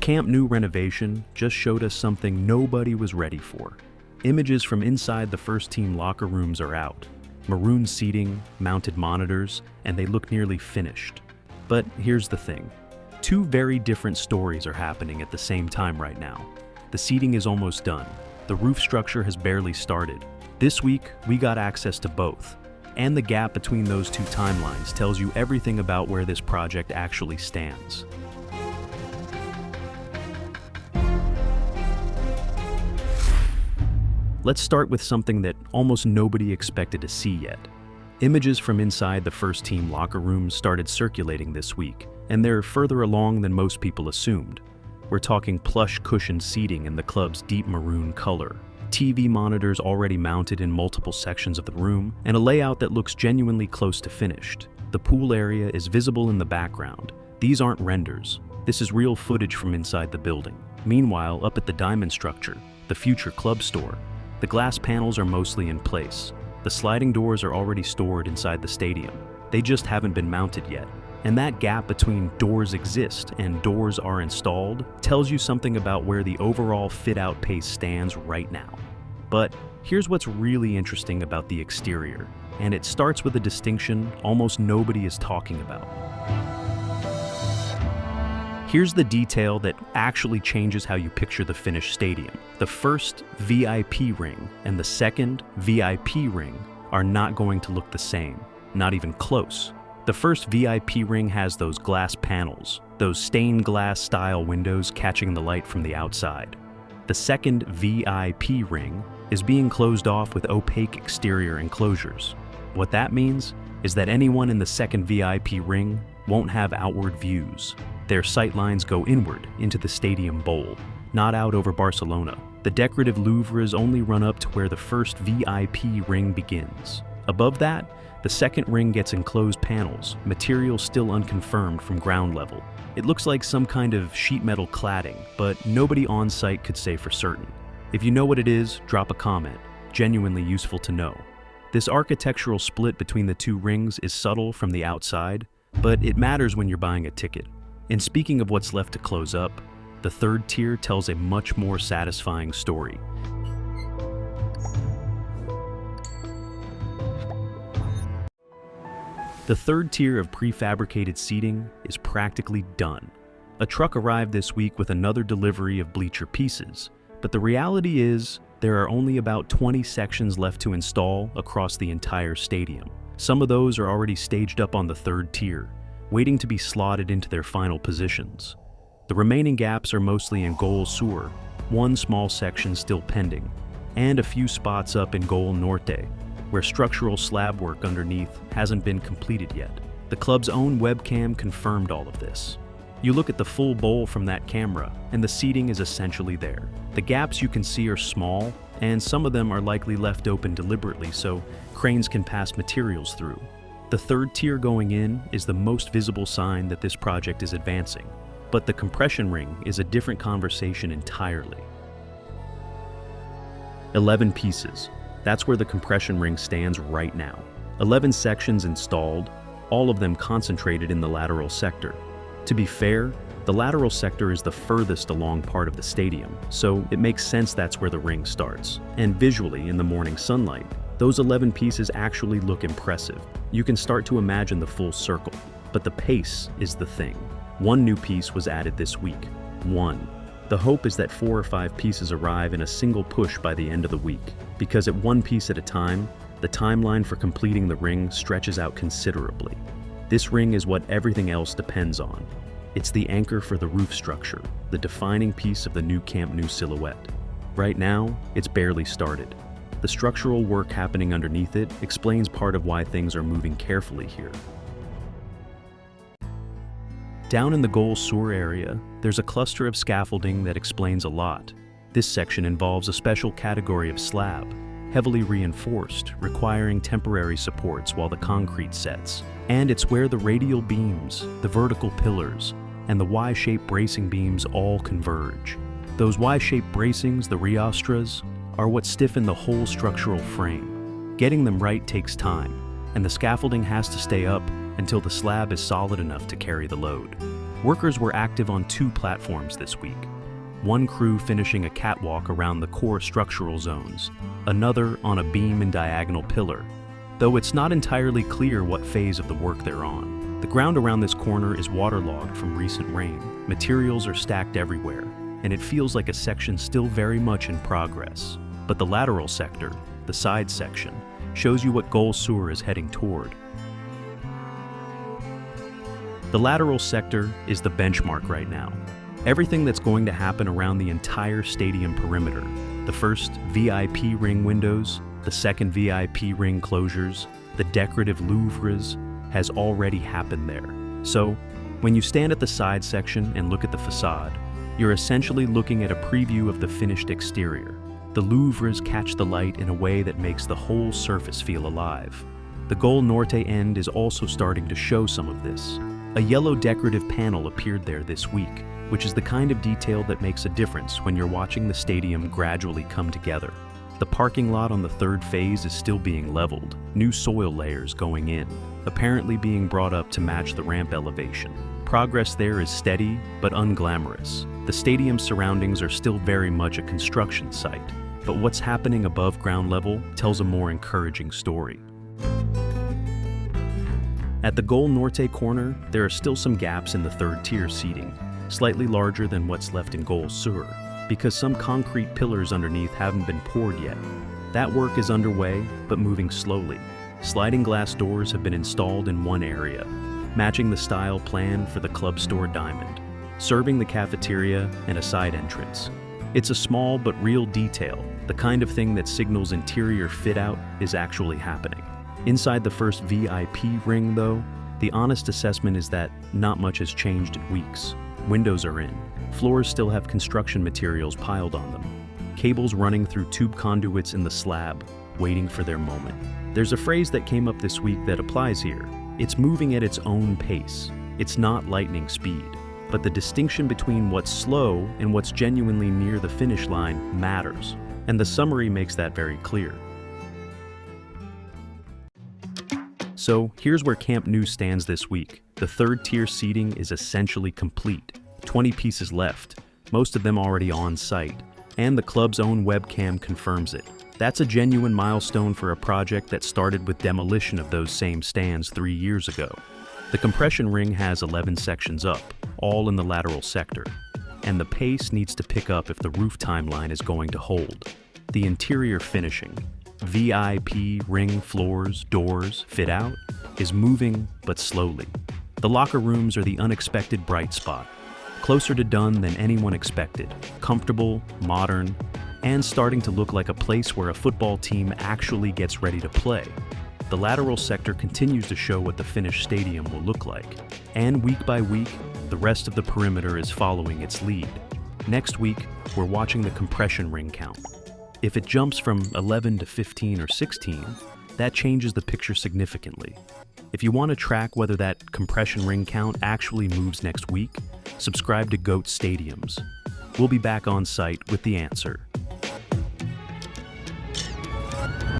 Camp Nou renovation just showed us something nobody was ready for. Images from inside the first team locker rooms are out. Maroon seating, mounted monitors, and they look nearly finished. But here's the thing. Two very different stories are happening at the same time right now. The seating is almost done. The roof structure has barely started. This week, we got access to both. And the gap between those two timelines tells you everything about where this project actually stands. Let's start with something that almost nobody expected to see yet. Images from inside the first team locker rooms started circulating this week, and they're further along than most people assumed. We're talking plush cushioned seating in the club's deep maroon color, TV monitors already mounted in multiple sections of the room, and a layout that looks genuinely close to finished. The pool area is visible in the background. These aren't renders. This is real footage from inside the building. Meanwhile, up at the diamond structure, the future club store, the glass panels are mostly in place. The sliding doors are already stored inside the stadium. They just haven't been mounted yet. And that gap between doors exist and doors are installed tells you something about where the overall fit-out pace stands right now. But here's what's really interesting about the exterior, and it starts with a distinction almost nobody is talking about. Here's the detail that actually changes how you picture the finished stadium. The first VIP ring and the second VIP ring are not going to look the same, not even close. The first VIP ring has those glass panels, those stained glass style windows catching the light from the outside. The second VIP ring is being closed off with opaque exterior enclosures. What that means is that anyone in the second VIP ring won't have outward views. Their sightlines go inward into the stadium bowl, not out over Barcelona. The decorative louvres only run up to where the first VIP ring begins. Above that, the second ring gets enclosed panels, material still unconfirmed from ground level. It looks like some kind of sheet metal cladding, but nobody on site could say for certain. If you know what it is, drop a comment. Genuinely useful to know. This architectural split between the two rings is subtle from the outside, but it matters when you're buying a ticket. And speaking of what's left to close up, the third tier tells a much more satisfying story. The third tier of prefabricated seating is practically done. A truck arrived this week with another delivery of bleacher pieces, but the reality is there are only about 20 sections left to install across the entire stadium. Some of those are already staged up on the third tier, waiting to be slotted into their final positions. The remaining gaps are mostly in Gol Sur, one small section still pending, and a few spots up in Gol Norte, where structural slab work underneath hasn't been completed yet. The club's own webcam confirmed all of this. You look at the full bowl from that camera, and the seating is essentially there. The gaps you can see are small, and some of them are likely left open deliberately so cranes can pass materials through. The third tier going in is the most visible sign that this project is advancing, but the compression ring is a different conversation entirely. 11 pieces. That's where the compression ring stands right now. 11 sections installed, all of them concentrated in the lateral sector. To be fair, the lateral sector is the furthest along part of the stadium, so it makes sense that's where the ring starts. And visually, in the morning sunlight, those 11 pieces actually look impressive. You can start to imagine the full circle, but the pace is the thing. One new piece was added this week. One. The hope is that 4 or 5 pieces arrive in a single push by the end of the week, because at one piece at a time, the timeline for completing the ring stretches out considerably. This ring is what everything else depends on. It's the anchor for the roof structure, the defining piece of the new Camp Nou silhouette. Right now, it's barely started. The structural work happening underneath it explains part of why things are moving carefully here. Down in the Gol Sur area, there's a cluster of scaffolding that explains a lot. This section involves a special category of slab, heavily reinforced, requiring temporary supports while the concrete sets. And it's where the radial beams, the vertical pillars, and the Y-shaped bracing beams all converge. Those Y-shaped bracings, the riostras, are what stiffen the whole structural frame. Getting them right takes time, and the scaffolding has to stay up until the slab is solid enough to carry the load. Workers were active on 2 platforms this week. One crew finishing a catwalk around the core structural zones, another on a beam and diagonal pillar, though it's not entirely clear what phase of the work they're on. The ground around this corner is waterlogged from recent rain. Materials are stacked everywhere, and it feels like a section still very much in progress. But the lateral sector, the side section, shows you what Gol Sur is heading toward. The lateral sector is the benchmark right now. Everything that's going to happen around the entire stadium perimeter, the first VIP ring windows, the second VIP ring closures, the decorative louvres, has already happened there. So, when you stand at the side section and look at the facade, you're essentially looking at a preview of the finished exterior. The louvres catch the light in a way that makes the whole surface feel alive. The Gol Norte end is also starting to show some of this. A yellow decorative panel appeared there this week, which is the kind of detail that makes a difference when you're watching the stadium gradually come together. The parking lot on the 3rd phase is still being leveled, new soil layers going in, apparently being brought up to match the ramp elevation. Progress there is steady but unglamorous. The stadium's surroundings are still very much a construction site, but what's happening above ground level tells a more encouraging story. At the Gol Norte corner, there are still some gaps in the 3rd tier seating, slightly larger than what's left in Gol Sur, because some concrete pillars underneath haven't been poured yet. That work is underway, but moving slowly. Sliding glass doors have been installed in one area, matching the style planned for the club store diamond, serving the cafeteria and a side entrance. It's a small but real detail, the kind of thing that signals interior fit-out is actually happening. Inside the first VIP ring, though, the honest assessment is that not much has changed in weeks. Windows are in. Floors still have construction materials piled on them. Cables running through tube conduits in the slab, waiting for their moment. There's a phrase that came up this week that applies here. It's moving at its own pace. It's not lightning speed. But the distinction between what's slow and what's genuinely near the finish line matters. And the summary makes that very clear. So here's where Camp Nou stands this week. The 3rd tier seating is essentially complete. 20 pieces left, most of them already on site, and the club's own webcam confirms it. That's a genuine milestone for a project that started with demolition of those same stands 3 years ago. The compression ring has 11 sections up, all in the lateral sector, and the pace needs to pick up if the roof timeline is going to hold. The interior finishing, VIP ring floors, doors, fit out, is moving but slowly. The locker rooms are the unexpected bright spot, closer to done than anyone expected, comfortable, modern, and starting to look like a place where a football team actually gets ready to play. The lateral sector continues to show what the finished stadium will look like, and week by week, the rest of the perimeter is following its lead. Next week, we're watching the compression ring count. If it jumps from 11 to 15 or 16, that changes the picture significantly. If you want to track whether that compression ring count actually moves next week, subscribe to GOAT Stadiums. We'll be back on site with the answer.